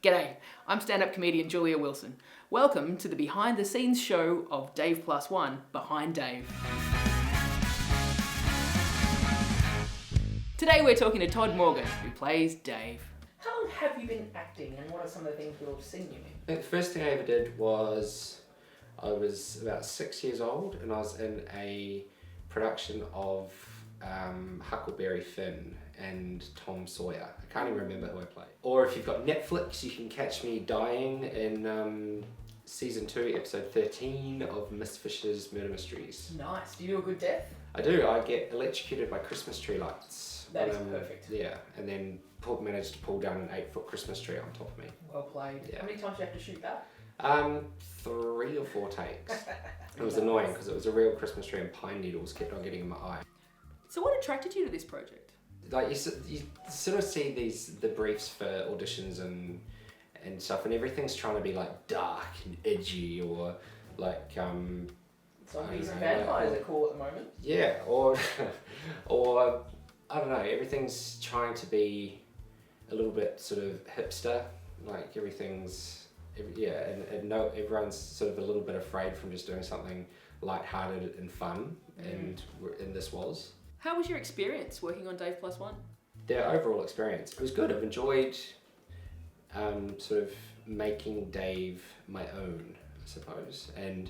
G'day, I'm stand-up comedian Julia Wilson. Welcome to the behind-the-scenes show of Dave Plus One, Behind Dave. Today we're talking to Todd Morgan, who plays Dave. How long have you been acting, and what are some of the things we've seen you in? I think the first thing I ever did was, I was about 6 years old and I was in a production of Huckleberry Finn and Tom Sawyer. I can't even remember who I played. Or if you've got Netflix, you can catch me dying in season 2, episode 13 of Miss Fisher's Murder Mysteries. Nice. Do you do a good death? I do. I get electrocuted by Christmas tree lights. That is perfect. Yeah, and then managed to pull down an 8-foot Christmas tree on top of me. Well played. Yeah. How many times do you have to shoot that? 3 or 4 takes. It was annoying because it was a real Christmas tree and pine needles kept on getting in my eye. So what attracted you to this project? Like you sort of see the briefs for auditions and stuff, and everything's trying to be like dark and edgy or like Zombies and vampires are cool at the moment. Yeah, or or I don't know. Everything's trying to be a little bit sort of hipster. Like everything's everyone's sort of a little bit afraid from just doing something lighthearted and fun, and this was. How was your experience working on Dave Plus One? The overall experience, it was good. I've enjoyed sort of making Dave my own, I suppose, and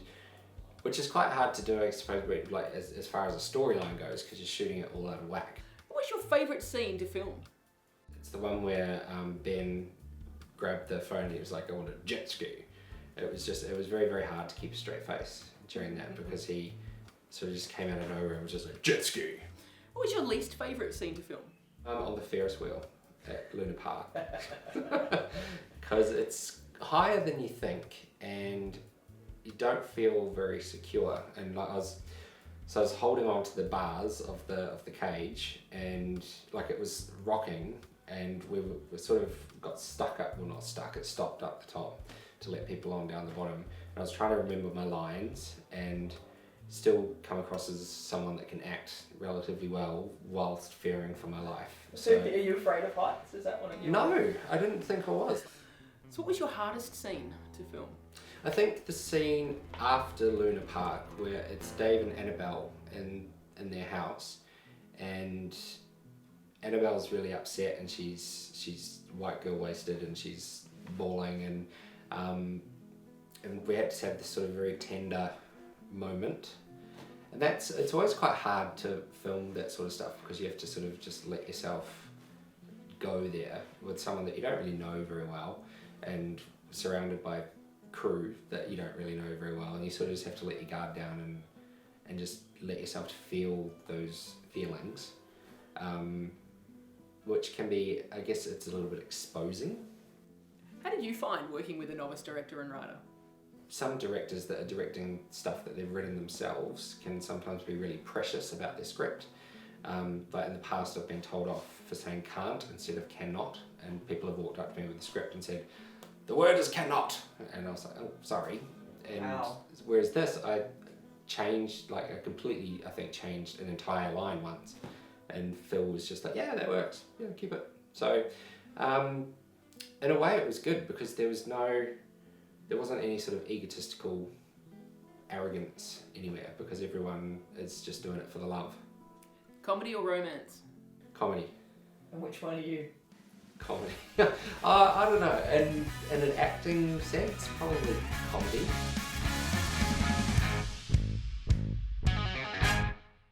which is quite hard to do, I suppose, like as far as a storyline goes, because you're shooting it all out of whack. What was your favourite scene to film? It's the one where Ben grabbed the phone and he was like, I want a jet ski. It was very, very hard to keep a straight face during that because he sort of just came out of nowhere and was just like, jet ski. What was your least favourite scene to film? On the Ferris wheel at Luna Park. Because it's higher than you think and you don't feel very secure. And like I was holding on to the bars of the cage and like it was rocking and we sort of got stuck up, well not stuck, it stopped up the top to let people on down the bottom. And I was trying to remember my lines and still come across as someone that can act relatively well whilst fearing for my life. So are you afraid of heights? Is that one of your... No, I didn't think I was. So what was your hardest scene to film? I think the scene after Luna Park where it's Dave and Annabelle in their house and Annabelle's really upset and she's white girl wasted and she's bawling and we had to have this sort of very tender moment. And it's always quite hard to film that sort of stuff because you have to sort of just let yourself go there with someone that you don't really know very well and surrounded by crew that you don't really know very well, and you sort of just have to let your guard down and just let yourself feel those feelings, which can be, I guess it's a little bit exposing. How did you find working with a novice director and writer? Some directors that are directing stuff that they've written themselves can sometimes be really precious about their script. But in the past I've been told off for saying can't instead of cannot, and people have walked up to me with the script and said, the word is cannot, and I was like, oh, sorry. And wow. Whereas this, I changed, like I completely, I think, changed an entire line once, and Phil was just like, yeah, that works, yeah, keep it. So, in a way it was good because there wasn't any sort of egotistical arrogance anywhere because everyone is just doing it for the love. Comedy or romance? Comedy. And which one are you? Comedy. I don't know. In an acting sense, probably comedy.